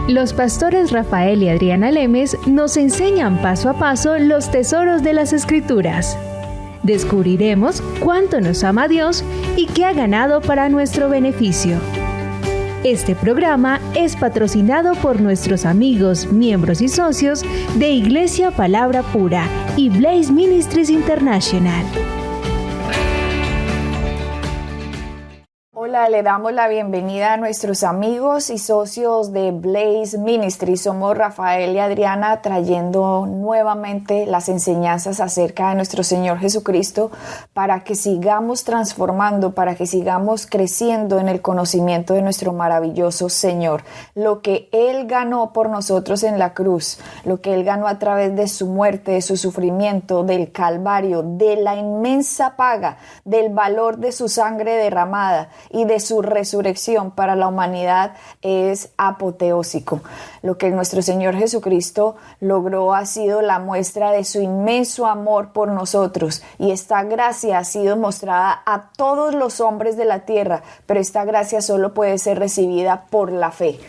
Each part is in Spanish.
Los pastores Rafael y Adriana Lemes nos enseñan paso a paso los tesoros de las Escrituras. Descubriremos cuánto nos ama Dios y qué ha ganado para nuestro beneficio. Este programa es patrocinado por nuestros amigos, miembros y socios de Iglesia Palabra Pura y Blaze Ministries International. Hola, le damos la bienvenida a nuestros amigos y socios de Blaze Ministries. Somos Rafael y Adriana trayendo nuevamente las enseñanzas acerca de nuestro Señor Jesucristo para que sigamos transformando, para que sigamos creciendo en el conocimiento de nuestro maravilloso Señor. Lo que Él ganó por nosotros en la cruz, lo que Él ganó a través de su muerte, de su sufrimiento, del Calvario, de la inmensa paga, del valor de su sangre derramada y de su resurrección para la humanidad es apoteósico. Lo que nuestro Señor Jesucristo logró ha sido la muestra de su inmenso amor por nosotros, y esta gracia ha sido mostrada a todos los hombres de la tierra, pero esta gracia solo puede ser recibida por la fe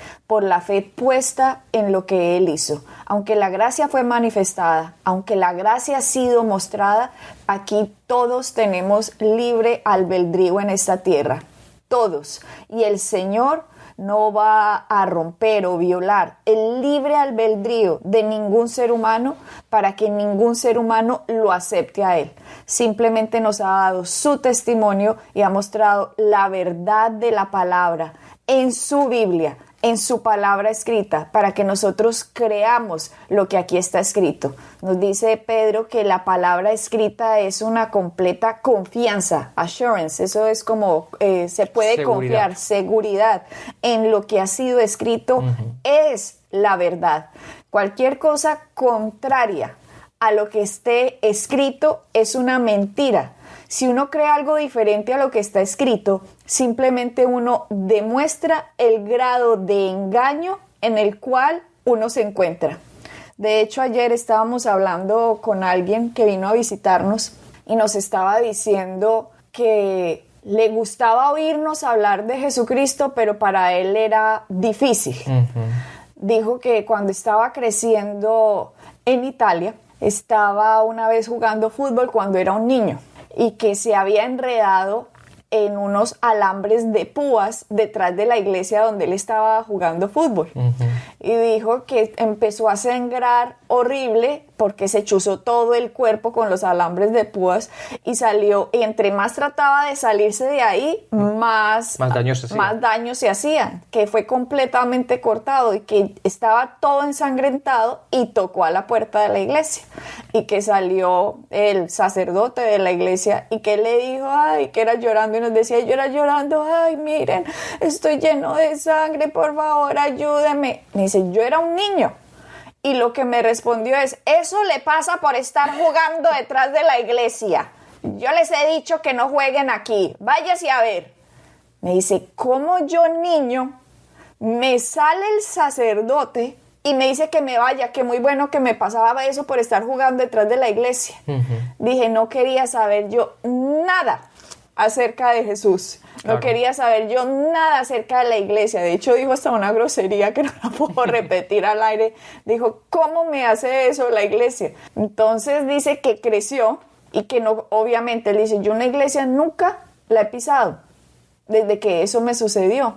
puesta en lo que Él hizo. Aunque la gracia fue manifestada, aunque la gracia ha sido mostrada, aquí todos tenemos libre albedrío en esta tierra. Todos. Y el Señor no va a romper o violar el libre albedrío de ningún ser humano para que ningún ser humano lo acepte a Él. Simplemente nos ha dado su testimonio y ha mostrado la verdad de la palabra en su Biblia, en su palabra escrita, para que nosotros creamos lo que aquí está escrito. Nos dice Pedro que la palabra escrita es una completa confianza, assurance, eso es como se puede confiar, seguridad en lo que ha sido escrito. Es la verdad. Cualquier cosa contraria a lo que esté escrito es una mentira. Si uno cree algo diferente a lo que está escrito, simplemente uno demuestra el grado de engaño en el cual uno se encuentra. De hecho, ayer estábamos hablando con alguien que vino a visitarnos y nos estaba diciendo que le gustaba oírnos hablar de Jesucristo, pero para él era difícil. Dijo que cuando estaba creciendo en Italia, estaba una vez jugando fútbol cuando era un niño, y que se había enredado en unos alambres de púas detrás de la iglesia donde él estaba jugando fútbol. Y dijo que empezó a sangrar horrible porque se chuzó todo el cuerpo con los alambres de púas y salió, y entre más trataba de salirse de ahí, más daño se hacían, que fue completamente cortado y que estaba todo ensangrentado, y tocó a la puerta de la iglesia y que salió el sacerdote de la iglesia y que le dijo, ay, que era llorando, y nos decía, yo era llorando, ay, miren, estoy lleno de sangre, por favor, ayúdeme. Me dice, yo era un niño. Y lo que me respondió es, eso le pasa por estar jugando detrás de la iglesia. Yo les he dicho que no jueguen aquí, váyase a ver. Me dice, ¿cómo yo, niño, me sale el sacerdote y me dice que me vaya, que muy bueno que me pasaba eso por estar jugando detrás de la iglesia? Dije, no quería saber yo nada acerca de Jesús. No quería saber yo nada acerca de la iglesia. De hecho, dijo hasta una grosería que no la puedo repetir al aire. Dijo, ¿cómo me hace eso la iglesia? Entonces dice que creció y que no, obviamente, le dice, yo una iglesia nunca la he pisado desde que eso me sucedió.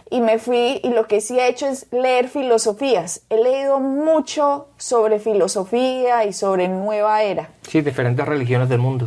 Y me fui, y lo que sí he hecho es leer filosofías. He leído mucho sobre filosofía y sobre nueva era. Sí, diferentes religiones del mundo.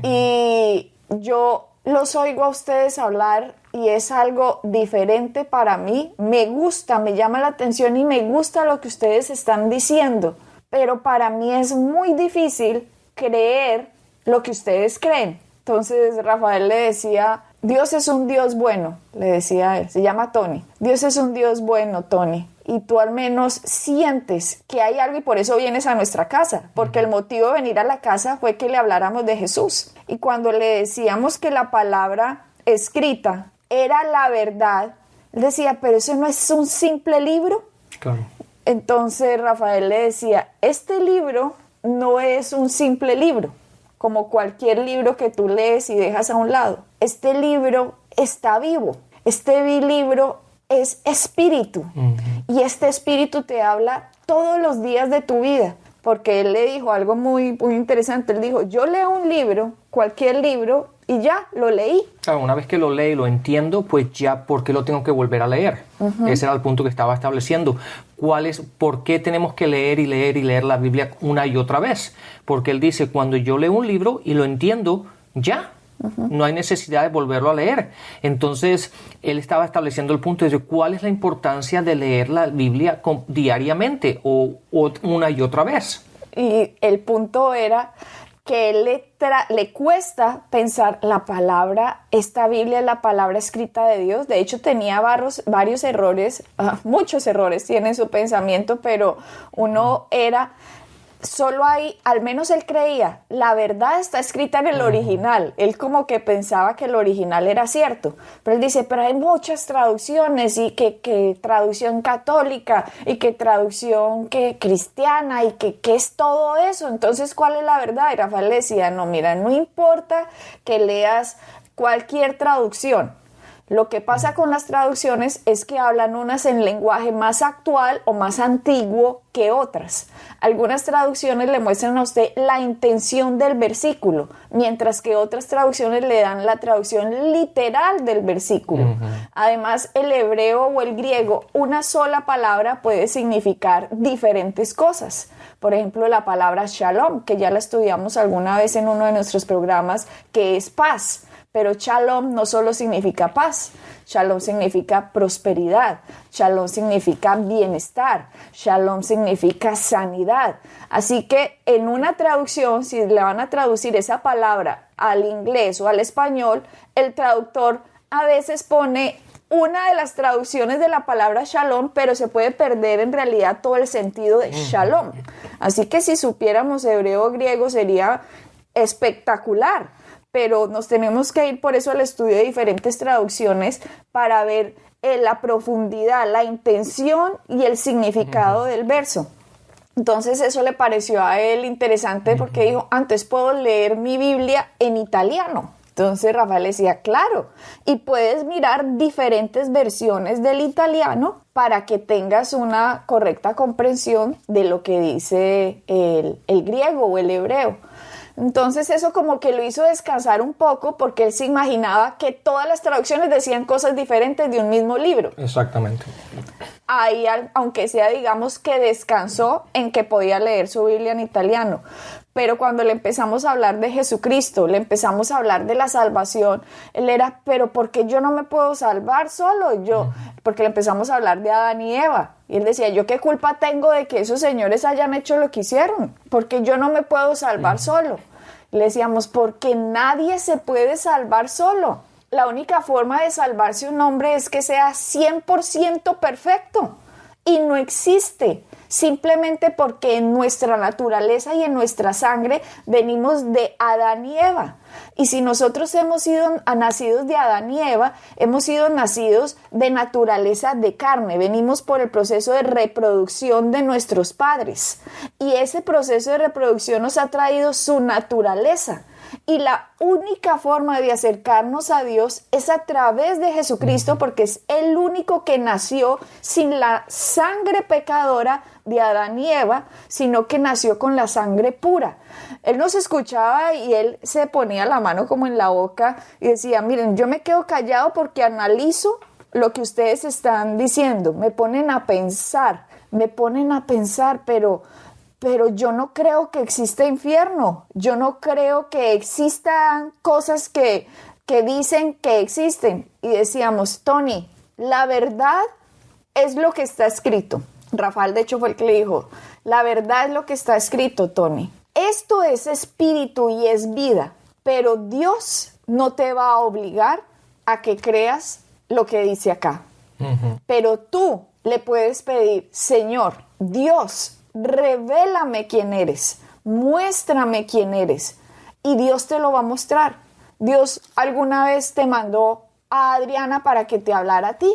Y yo los oigo a ustedes hablar y es algo diferente para mí. Me gusta, me llama la atención y me gusta lo que ustedes están diciendo. Pero para mí es muy difícil creer lo que ustedes creen. Entonces Rafael le decía, Dios es un Dios bueno, le decía a él, se llama Tony. Dios es un Dios bueno, Tony. Y tú al menos sientes que hay algo, y por eso vienes a nuestra casa, porque el motivo de venir a la casa fue que le habláramos de Jesús. Y cuando le decíamos que la palabra escrita era la verdad, él decía, pero eso no es un simple libro. Claro. Entonces Rafael le decía, este libro no es un simple libro, como cualquier libro que tú lees y dejas a un lado. Este libro está vivo. Este libro es espíritu. Y este espíritu te habla todos los días de tu vida. Porque él le dijo algo muy, muy interesante. Él dijo, yo leo un libro, cualquier libro, y ya, lo leí. Claro, una vez que lo leo y lo entiendo, pues ya, ¿por qué lo tengo que volver a leer? Ese era el punto que estaba estableciendo. ¿Por qué tenemos que leer y leer y leer la Biblia una y otra vez? Porque él dice, cuando yo leo un libro y lo entiendo, ya. No hay necesidad de volverlo a leer. Entonces, él estaba estableciendo el punto de cuál es la importancia de leer la Biblia diariamente o una y otra vez. Y el punto era que él le cuesta pensar esta Biblia es la palabra escrita de Dios. De hecho, tenía varios errores, muchos errores tiene en su pensamiento, pero uno era... Solo hay, al menos él creía, la verdad está escrita en el original. Él como que pensaba que el original era cierto. Pero él dice, pero hay muchas traducciones y que traducción católica y que traducción cristiana y que es todo eso. Entonces, ¿cuál es la verdad? Y Rafael le decía, no, mira, no importa que leas cualquier traducción. Lo que pasa con las traducciones es que hablan unas en lenguaje más actual o más antiguo que otras. Algunas traducciones le muestran a usted la intención del versículo, mientras que otras traducciones le dan la traducción literal del versículo. Además, el hebreo o el griego, una sola palabra puede significar diferentes cosas. Por ejemplo, la palabra shalom, que ya la estudiamos alguna vez en uno de nuestros programas, que es paz. Pero shalom no solo significa paz, shalom significa prosperidad, shalom significa bienestar, shalom significa sanidad. Así que en una traducción, si le van a traducir esa palabra al inglés o al español, el traductor a veces pone una de las traducciones de la palabra shalom, pero se puede perder en realidad todo el sentido de shalom. Así que si supiéramos hebreo o griego sería espectacular. Pero nos tenemos que ir por eso al estudio de diferentes traducciones para ver la profundidad, la intención y el significado del verso. Entonces eso le pareció a él interesante porque dijo, antes puedo leer mi Biblia en italiano. Entonces Rafael decía, claro, y puedes mirar diferentes versiones del italiano para que tengas una correcta comprensión de lo que dice el griego o el hebreo. Entonces eso como que lo hizo descansar un poco porque él se imaginaba que todas las traducciones decían cosas diferentes de un mismo libro. Exactamente. Ahí, aunque sea, digamos que descansó en que podía leer su Biblia en italiano. Pero cuando le empezamos a hablar de Jesucristo, le empezamos a hablar de la salvación, él era, pero ¿por qué yo no me puedo salvar solo? Porque le empezamos a hablar de Adán y Eva. Y él decía, ¿yo qué culpa tengo de que esos señores hayan hecho lo que hicieron? Porque yo no me puedo salvar solo. Le decíamos, porque nadie se puede salvar solo. La única forma de salvarse un hombre es que sea 100% perfecto. Y no existe. Simplemente porque en nuestra naturaleza y en nuestra sangre venimos de Adán y Eva. Y si nosotros hemos sido nacidos de Adán y Eva, hemos sido nacidos de naturaleza de carne. Venimos por el proceso de reproducción de nuestros padres. Y ese proceso de reproducción nos ha traído su naturaleza. Y la única forma de acercarnos a Dios es a través de Jesucristo, porque es el único que nació sin la sangre pecadora de Adán y Eva, sino que nació con la sangre pura. Él nos escuchaba y él se ponía la mano como en la boca y decía, miren, yo me quedo callado porque analizo lo que ustedes están diciendo, me ponen a pensar, pero yo no creo que exista infierno, yo no creo que existan cosas que dicen que existen. Y decíamos, Tony, la verdad es lo que está escrito. Rafael, de hecho, fue el que le dijo, la verdad es lo que está escrito, Tony. Esto es espíritu y es vida, pero Dios no te va a obligar a que creas lo que dice acá. Pero tú le puedes pedir, Señor, Dios, revélame quién eres, muéstrame quién eres, y Dios te lo va a mostrar. Dios alguna vez te mandó a Adriana para que te hablara a ti.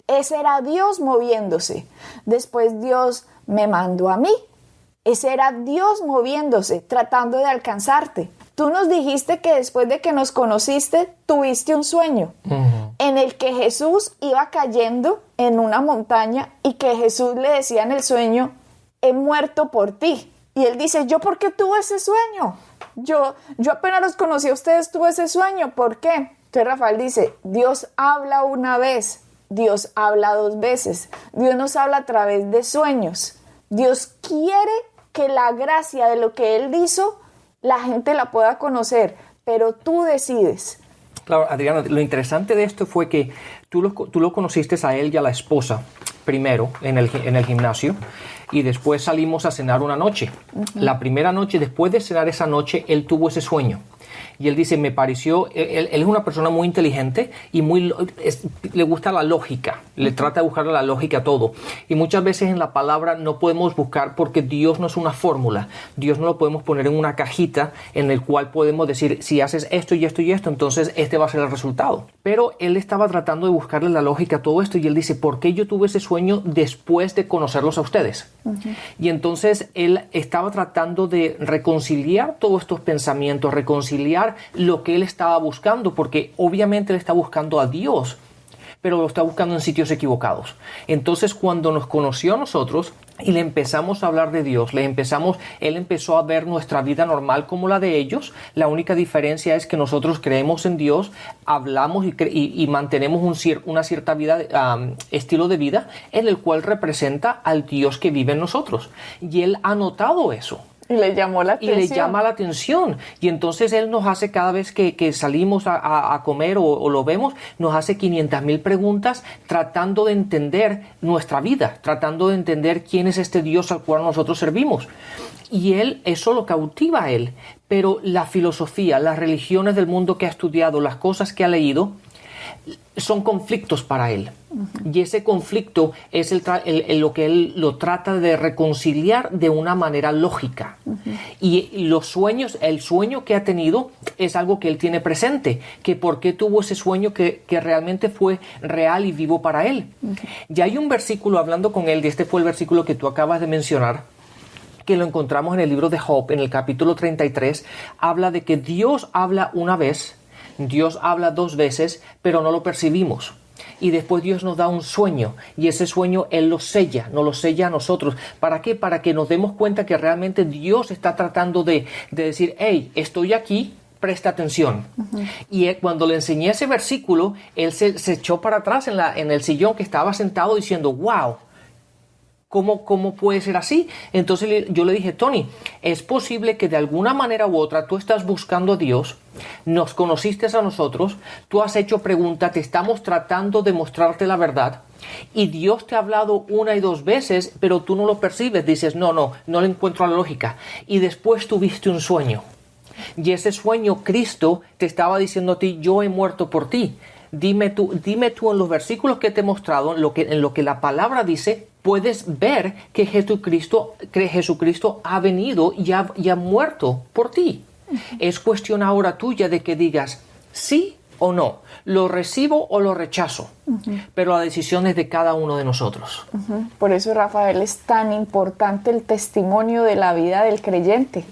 Ese era Dios moviéndose. Después Dios me mandó a mí. Ese era Dios moviéndose, tratando de alcanzarte. Tú nos dijiste que después de que nos conociste, tuviste un sueño. En en el que Jesús iba cayendo en una montaña y que Jesús le decía en el sueño, he muerto por ti. Y él dice, ¿yo por qué tuve ese sueño? Yo apenas los conocí a ustedes, tuve ese sueño, ¿por qué? Entonces Rafael dice, Dios habla una vez, Dios habla dos veces, Dios nos habla a través de sueños. Dios quiere que la gracia de lo que Él hizo, la gente la pueda conocer, pero tú decides. Claro, Adriana, lo interesante de esto fue que tú lo conociste a él y a la esposa primero en el gimnasio y después salimos a cenar una noche. La primera noche, después de cenar esa noche, él tuvo ese sueño. Y él dice, me pareció, él es una persona muy inteligente y le gusta la lógica, le trata de buscar la lógica a todo. Y muchas veces en la palabra no podemos buscar porque Dios no es una fórmula. Dios no lo podemos poner en una cajita en el cual podemos decir, si haces esto y esto y esto, entonces este va a ser el resultado. Pero él estaba tratando de buscarle la lógica a todo esto y él dice, ¿por qué yo tuve ese sueño después de conocerlos a ustedes? Y entonces él estaba tratando de reconciliar todos estos pensamientos, reconciliar lo que él estaba buscando, porque obviamente él está buscando a Dios, pero lo está buscando en sitios equivocados. Entonces cuando nos conoció a nosotros y le empezamos a hablar de Dios, él empezó a ver nuestra vida normal como la de ellos. La única diferencia es que nosotros creemos en Dios, hablamos y mantenemos una cierta vida, estilo de vida en el cual representa al Dios que vive en nosotros. Y él ha notado eso. Y le llamó la atención. Y le llama la atención. Y entonces él nos hace, cada vez que salimos a comer o lo vemos, nos hace 500,000 preguntas tratando de entender nuestra vida, tratando de entender quién es este Dios al cual nosotros servimos. Y eso lo cautiva a él. Pero la filosofía, las religiones del mundo que ha estudiado, las cosas que ha leído, son conflictos para él. Y ese conflicto es lo que él lo trata de reconciliar de una manera lógica. Y el sueño que ha tenido es algo que él tiene presente, que por qué tuvo ese sueño que realmente fue real y vivo para él. Y hay un versículo hablando con él, y este fue el versículo que tú acabas de mencionar, que lo encontramos en el libro de Job, en el capítulo 33, habla de que Dios habla una vez, Dios habla dos veces, pero no lo percibimos. Y después Dios nos da un sueño, y ese sueño Él nos lo sella a nosotros. ¿Para qué? Para que nos demos cuenta que realmente Dios está tratando de decir, hey, estoy aquí, presta atención. Y cuando le enseñé ese versículo, él se echó para atrás en el sillón que estaba sentado diciendo, wow, ¿cómo puede ser así? Entonces yo le dije, Tony, es posible que de alguna manera u otra tú estás buscando a Dios, nos conociste a nosotros, tú has hecho preguntas, te estamos tratando de mostrarte la verdad y Dios te ha hablado una y dos veces, pero tú no lo percibes, dices, no le encuentro la lógica. Y después tuviste un sueño y ese sueño Cristo te estaba diciendo a ti, yo he muerto por ti. Dime tú en los versículos que te he mostrado, en lo que la palabra dice, puedes ver que Jesucristo ha venido y ha muerto por ti. Es cuestión ahora tuya de que digas sí o no, lo recibo o lo rechazo, pero la decisión es de cada uno de nosotros. Por eso, Rafael, es tan importante el testimonio de la vida del creyente,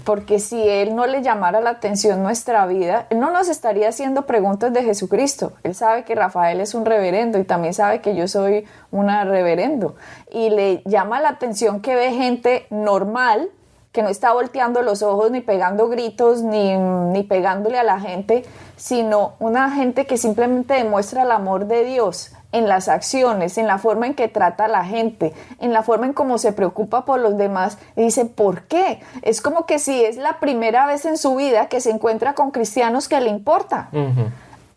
porque si Él no le llamara la atención nuestra vida, Él no nos estaría haciendo preguntas de Jesucristo. Él sabe que Rafael es un reverendo y también sabe que yo soy una reverendo, y le llama la atención que ve gente normal, que no está volteando los ojos, ni pegando gritos, ni pegándole a la gente, sino una gente que simplemente demuestra el amor de Dios en las acciones, en la forma en que trata a la gente, en la forma en cómo se preocupa por los demás. Y dice, ¿por qué? Es como que si es la primera vez en su vida que se encuentra con cristianos que le importa.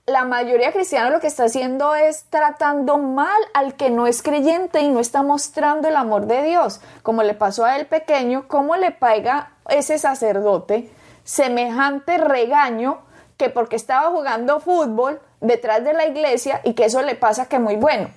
La mayoría de cristianos lo que está haciendo es tratando mal al que no es creyente y no está mostrando el amor de Dios. Como le pasó a él pequeño, ¿cómo le pega ese sacerdote semejante regaño que porque estaba jugando fútbol detrás de la iglesia y que eso le pasa que muy bueno?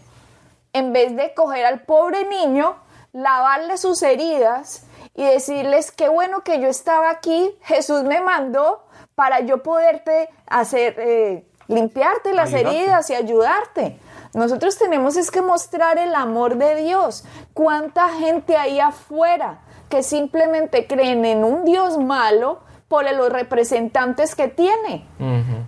En vez de coger al pobre niño, lavarle sus heridas y decirles, qué bueno que yo estaba aquí, Jesús me mandó para yo poderte hacer... limpiarte las heridas y ayudarte. Nosotros tenemos es que mostrar el amor de Dios. ¿Cuánta gente ahí afuera que simplemente creen en un Dios malo, por los representantes que tiene.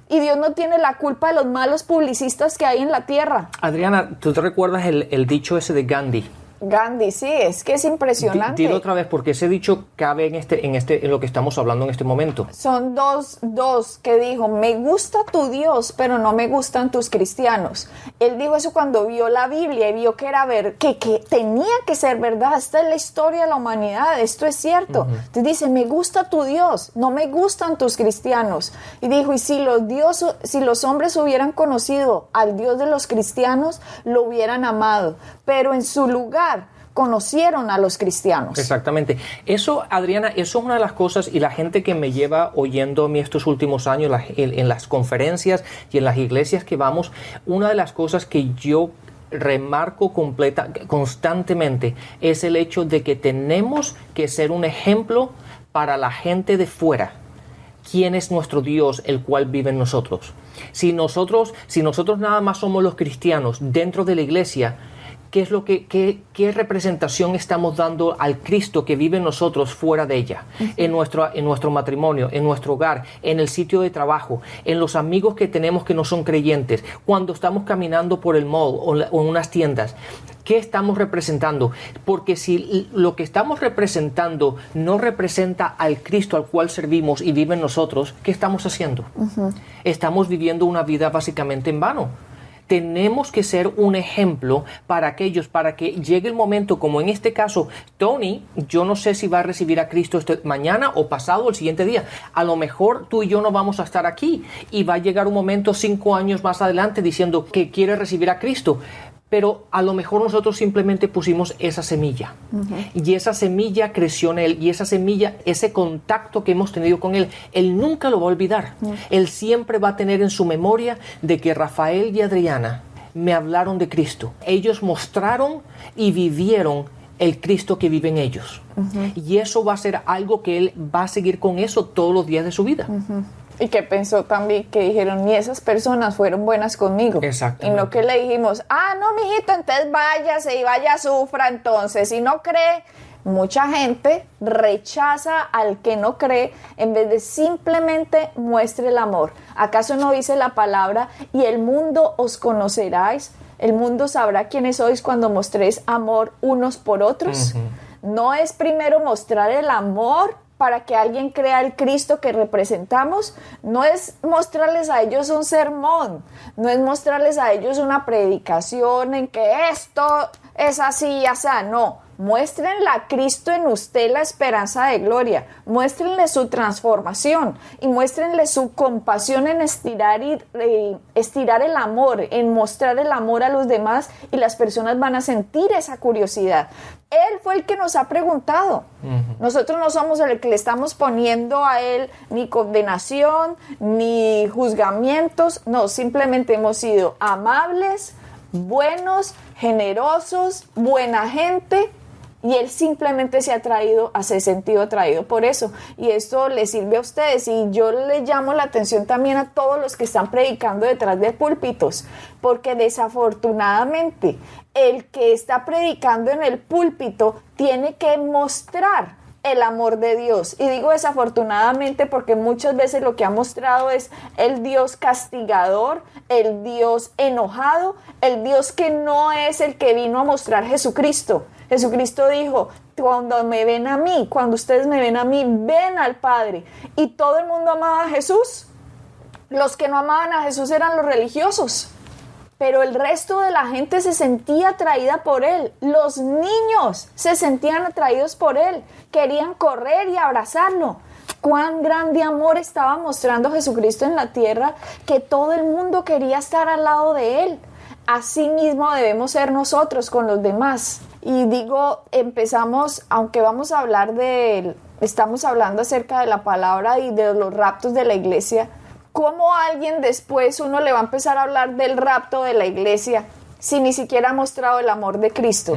Y Dios no tiene la culpa de los malos publicistas que hay en la tierra. Adriana, ¿tú te recuerdas el dicho ese de Gandhi? Gandhi, sí, es que es impresionante. Dilo otra vez, porque ese dicho cabe en lo que estamos hablando en este momento. Son dos que dijo: me gusta tu Dios, pero no me gustan tus cristianos. Él dijo eso cuando vio la Biblia y vio que era que tenía que ser verdad. Esta es la historia de la humanidad, esto es cierto. Entonces dice: me gusta tu Dios, no me gustan tus cristianos. Y dijo: y si los hombres hubieran conocido al Dios de los cristianos, lo hubieran amado, pero en su lugar conocieron a los cristianos. Exactamente. Eso, Adriana, eso es una de las cosas, y la gente que me lleva oyendo a mí estos últimos años en las conferencias y en las iglesias que vamos, una de las cosas que yo remarco constantemente es el hecho de que tenemos que ser un ejemplo para la gente de fuera. ¿Quién es nuestro Dios, el cual vive en nosotros? Si nosotros nada más somos los cristianos dentro de la iglesia, ¿qué representación estamos dando al Cristo que vive en nosotros fuera de ella? En nuestro matrimonio, en nuestro hogar, en el sitio de trabajo, en los amigos que tenemos que no son creyentes, cuando estamos caminando por el mall o en unas tiendas. ¿Qué estamos representando? Porque si lo que estamos representando no representa al Cristo al cual servimos y vive en nosotros, ¿qué estamos haciendo? Estamos viviendo una vida básicamente en vano. Tenemos que ser un ejemplo para aquellos, para que llegue el momento, como en este caso, Tony, yo no sé si va a recibir a Cristo mañana o pasado o el siguiente día. A lo mejor tú y yo no vamos a estar aquí y va a llegar un momento 5 años más adelante diciendo que quiere recibir a Cristo. Pero a lo mejor nosotros simplemente pusimos esa semilla. Y esa semilla creció en él. Y esa semilla, ese contacto que hemos tenido con él, él nunca lo va a olvidar. Él siempre va a tener en su memoria de que Rafael y Adriana me hablaron de Cristo. Ellos mostraron y vivieron el Cristo que vive en ellos. Y eso va a ser algo que él va a seguir con eso todos los días de su vida. Y que pensó también, que dijeron: ni esas personas fueron buenas conmigo. Exactamente. Y no que le dijimos: no, mijito, entonces váyase y vaya, sufra entonces. Si no cree, mucha gente rechaza al que no cree en vez de simplemente muestre el amor. ¿Acaso no dice la palabra: y el mundo os conoceráis? El mundo sabrá quiénes sois cuando mostréis amor unos por otros. No es primero mostrar el amor para que alguien crea el Cristo que representamos. No es mostrarles a ellos un sermón, no es mostrarles a ellos una predicación en que esto es así y así, no. Muéstrenle a Cristo en usted la esperanza de gloria, muéstrenle su transformación y muéstrenle su compasión en estirar el amor, en mostrar el amor a los demás, y las personas van a sentir esa curiosidad. Él fue el que nos ha preguntado. Nosotros no somos el que le estamos poniendo a él ni condenación, ni juzgamientos. No, simplemente hemos sido amables, buenos, generosos, buena gente. Y él simplemente se ha sentido atraído por eso. Y esto les sirve a ustedes. Y yo le llamo la atención también a todos los que están predicando detrás de púlpitos. Porque desafortunadamente el que está predicando en el púlpito tiene que mostrar el amor de Dios. Y digo desafortunadamente porque muchas veces lo que ha mostrado es el Dios castigador, el Dios enojado, el Dios que no es el que vino a mostrar Jesucristo. Jesucristo dijo: cuando ustedes me ven a mí, ven al Padre. Y todo el mundo amaba a Jesús. Los que no amaban a Jesús eran los religiosos. Pero el resto de la gente se sentía atraída por él. Los niños se sentían atraídos por él. Querían correr y abrazarlo. Cuán grande amor estaba mostrando Jesucristo en la tierra, que todo el mundo quería estar al lado de él. Así mismo debemos ser nosotros con los demás. Y digo, aunque vamos a hablar estamos hablando acerca de la palabra y de los raptos de la iglesia. ¿Cómo alguien después uno le va a empezar a hablar del rapto de la iglesia si ni siquiera ha mostrado el amor de Cristo?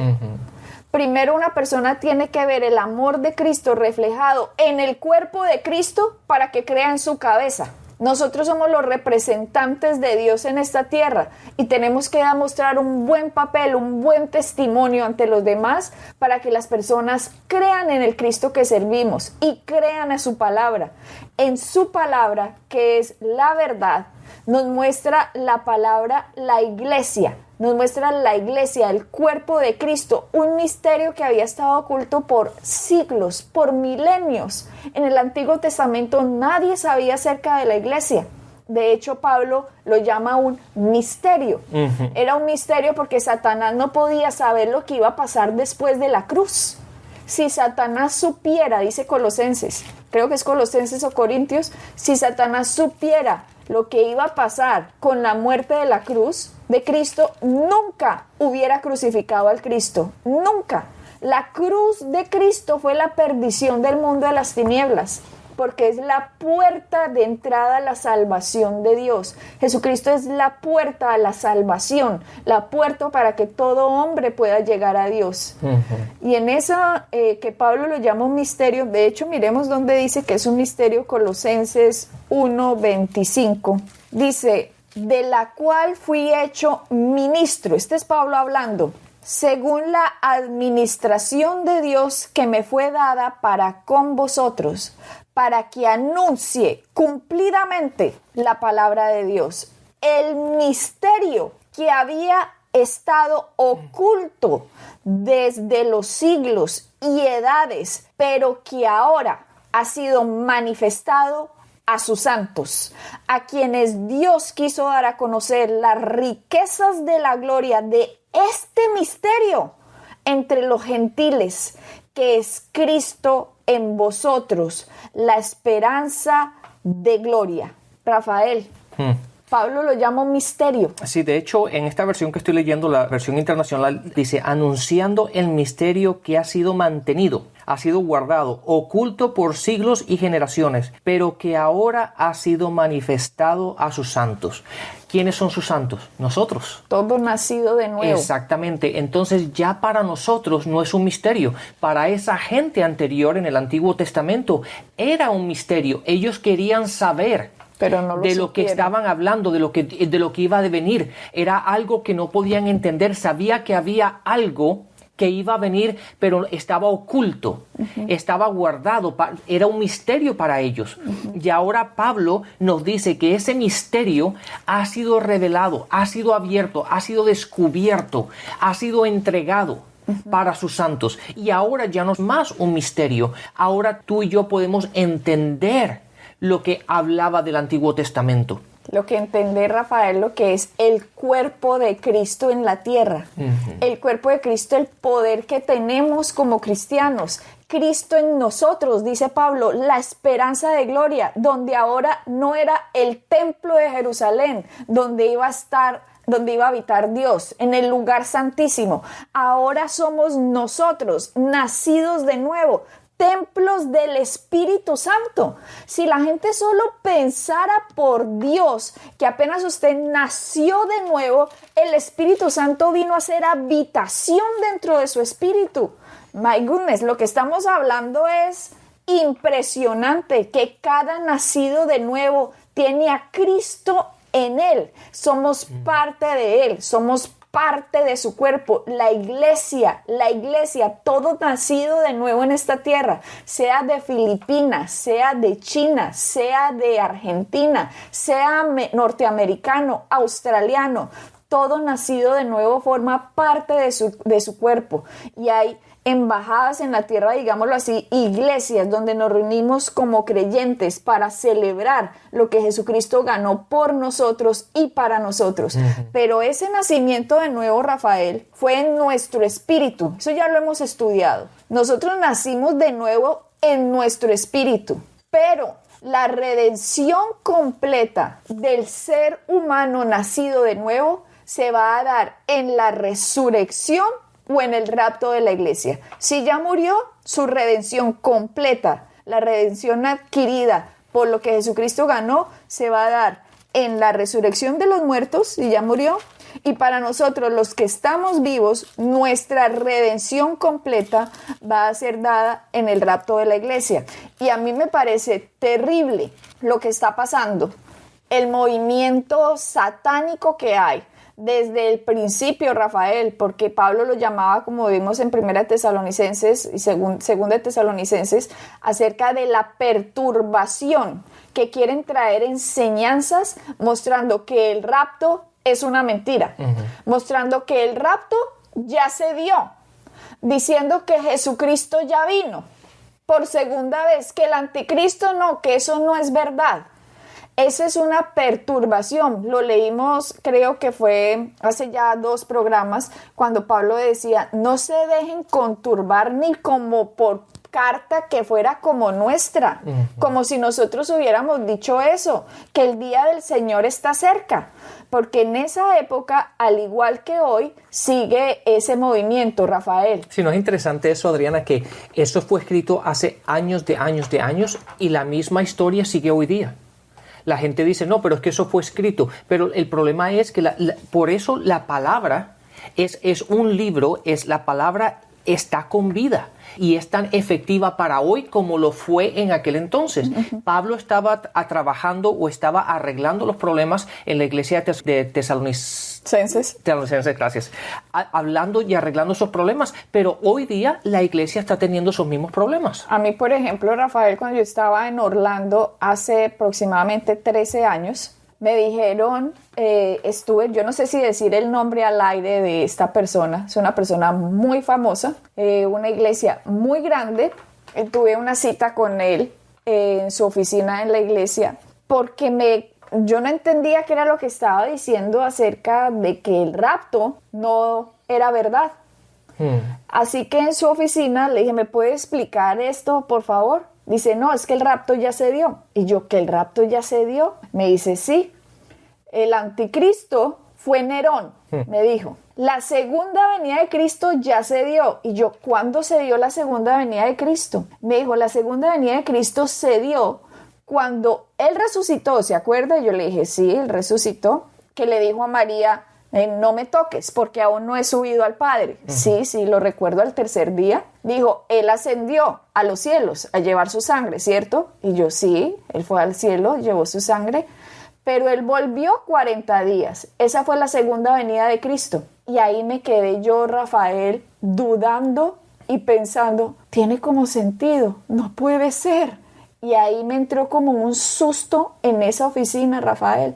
Primero una persona tiene que ver el amor de Cristo reflejado en el cuerpo de Cristo para que crea en su cabeza. Nosotros somos los representantes de Dios en esta tierra y tenemos que demostrar un buen papel, un buen testimonio ante los demás para que las personas crean en el Cristo que servimos y crean a su palabra. En su palabra, que es la verdad, nos muestra la palabra, la iglesia. Nos muestra la iglesia, el cuerpo de Cristo, un misterio que había estado oculto por siglos, por milenios. En el Antiguo Testamento nadie sabía acerca de la iglesia. De hecho, Pablo lo llama un misterio. Era un misterio porque Satanás no podía saber lo que iba a pasar después de la cruz. Si Satanás supiera, dice Colosenses, creo que es Colosenses o Corintios, si Satanás supiera lo que iba a pasar con la muerte de la cruz de Cristo, nunca hubiera crucificado al Cristo, nunca. La cruz de Cristo fue la perdición del mundo de las tinieblas, porque es la puerta de entrada a la salvación de Dios. Jesucristo es la puerta a la salvación, la puerta para que todo hombre pueda llegar a Dios. Y en esa que Pablo lo llama un misterio, de hecho miremos dónde dice que es un misterio, Colosenses 1:25, dice, de la cual fui hecho ministro, este es Pablo hablando, según la administración de Dios que me fue dada para con vosotros, para que anuncie cumplidamente la palabra de Dios, el misterio que había estado oculto desde los siglos y edades, pero que ahora ha sido manifestado a sus santos, a quienes Dios quiso dar a conocer las riquezas de la gloria de este misterio entre los gentiles, que es Cristo en vosotros, la esperanza de gloria. Rafael, Pablo lo llama un misterio. Sí, de hecho, en esta versión que estoy leyendo, la versión internacional, dice, anunciando el misterio que ha sido mantenido, ha sido guardado, oculto por siglos y generaciones, pero que ahora ha sido manifestado a sus santos. ¿Quiénes son sus santos? Nosotros. Todo nacido de nuevo. Exactamente. Entonces ya para nosotros no es un misterio. Para esa gente anterior en el Antiguo Testamento era un misterio. Ellos querían saber pero no de lo que estaban hablando, de lo que iba a devenir. Era algo que no podían entender. Sabía que había algo que iba a venir, pero estaba oculto, estaba guardado, era un misterio para ellos. Y ahora Pablo nos dice que ese misterio ha sido revelado, ha sido abierto, ha sido descubierto, ha sido entregado para sus santos. Y ahora ya no es más un misterio, ahora tú y yo podemos entender lo que hablaba del Antiguo Testamento. Lo que entender, Rafael, lo que es el cuerpo de Cristo en la tierra. El cuerpo de Cristo, el poder que tenemos como cristianos. Cristo en nosotros, dice Pablo, la esperanza de gloria, donde ahora no era el templo de Jerusalén, donde iba a habitar Dios, en el lugar santísimo. Ahora somos nosotros, nacidos de nuevo, templos del Espíritu Santo. Si la gente solo pensara por Dios que apenas usted nació de nuevo, el Espíritu Santo vino a ser habitación dentro de su espíritu. My goodness, lo que estamos hablando es impresionante, que cada nacido de nuevo tiene a Cristo en él. Somos parte de él, somos parte de su cuerpo, la iglesia, todo nacido de nuevo en esta tierra, sea de Filipinas, sea de China, sea de Argentina, sea norteamericano, australiano, todo nacido de nuevo forma parte de su cuerpo. Y hay embajadas en la tierra, digámoslo así, iglesias donde nos reunimos como creyentes para celebrar lo que Jesucristo ganó por nosotros y para nosotros. Pero ese nacimiento de nuevo, Rafael, fue en nuestro espíritu. Eso ya lo hemos estudiado. Nosotros nacimos de nuevo en nuestro espíritu. Pero la redención completa del ser humano nacido de nuevo se va a dar en la resurrección o en el rapto de la iglesia. Si ya murió, su redención completa, la redención adquirida por lo que Jesucristo ganó, se va a dar en la resurrección de los muertos, si ya murió, y para nosotros los que estamos vivos, nuestra redención completa va a ser dada en el rapto de la iglesia. Y a mí me parece terrible lo que está pasando el movimiento satánico que hay desde el principio, Rafael, porque Pablo lo llamaba, como vimos en 1 Tesalonicenses y 2 Tesalonicenses, acerca de la perturbación, que quieren traer enseñanzas mostrando que el rapto es una mentira, mostrando que el rapto ya se dio, diciendo que Jesucristo ya vino por segunda vez, que el anticristo no, que eso no es verdad. Esa es una perturbación. Lo leímos, creo que fue hace ya 2 programas, cuando Pablo decía, no se dejen conturbar ni como por carta que fuera como nuestra, como si nosotros hubiéramos dicho eso, que el día del Señor está cerca, porque en esa época, al igual que hoy, sigue ese movimiento, Rafael. Sí, no es interesante eso, Adriana, que eso fue escrito hace años y la misma historia sigue hoy día. La gente dice, no, pero es que eso fue escrito. Pero el problema es que por eso la palabra es un libro, la palabra está con vida y es tan efectiva para hoy como lo fue en aquel entonces. Pablo estaba trabajando o estaba arreglando los problemas en la iglesia de Tesalonicenses, gracias, hablando y arreglando esos problemas, pero hoy día la iglesia está teniendo esos mismos problemas. A mí, por ejemplo, Rafael, cuando yo estaba en Orlando hace aproximadamente 13 años, me dijeron, yo no sé si decir el nombre al aire de esta persona, es una persona muy famosa, una iglesia muy grande, tuve una cita con él en su oficina en la iglesia, porque yo no entendía qué era lo que estaba diciendo acerca de que el rapto no era verdad. Así que en su oficina le dije, ¿me puede explicar esto, por favor? Dice, no, es que el rapto ya se dio. Y yo, ¿que el rapto ya se dio? Me dice, sí. El anticristo fue Nerón, me dijo. La segunda venida de Cristo ya se dio. Y yo, ¿cuándo se dio la segunda venida de Cristo? Me dijo, la segunda venida de Cristo se dio cuando Él resucitó, ¿se acuerda? Yo le dije, sí, Él resucitó. Que le dijo a María, no me toques porque aún no he subido al Padre. Sí, lo recuerdo, al tercer día. Dijo, Él ascendió a los cielos a llevar su sangre, ¿cierto? Y yo, sí, Él fue al cielo, llevó su sangre, pero Él volvió 40 días. Esa fue la segunda venida de Cristo. Y ahí me quedé yo, Rafael, dudando y pensando, tiene como sentido, no puede ser. Y ahí me entró como un susto en esa oficina, Rafael,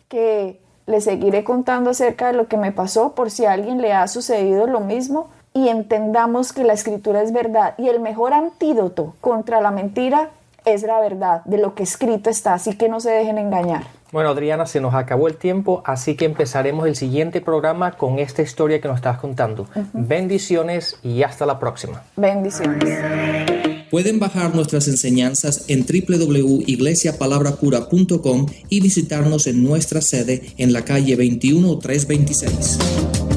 que le seguiré contando acerca de lo que me pasó por si a alguien le ha sucedido lo mismo, y entendamos que la escritura es verdad y el mejor antídoto contra la mentira es la verdad de lo que escrito está, así que no se dejen engañar. Bueno, Adriana, se nos acabó el tiempo, así que empezaremos el siguiente programa con esta historia que nos estás contando. Bendiciones y hasta la próxima. Bendiciones. Pueden bajar nuestras enseñanzas en www.iglesiapalabracura.com y visitarnos en nuestra sede en la calle 21326.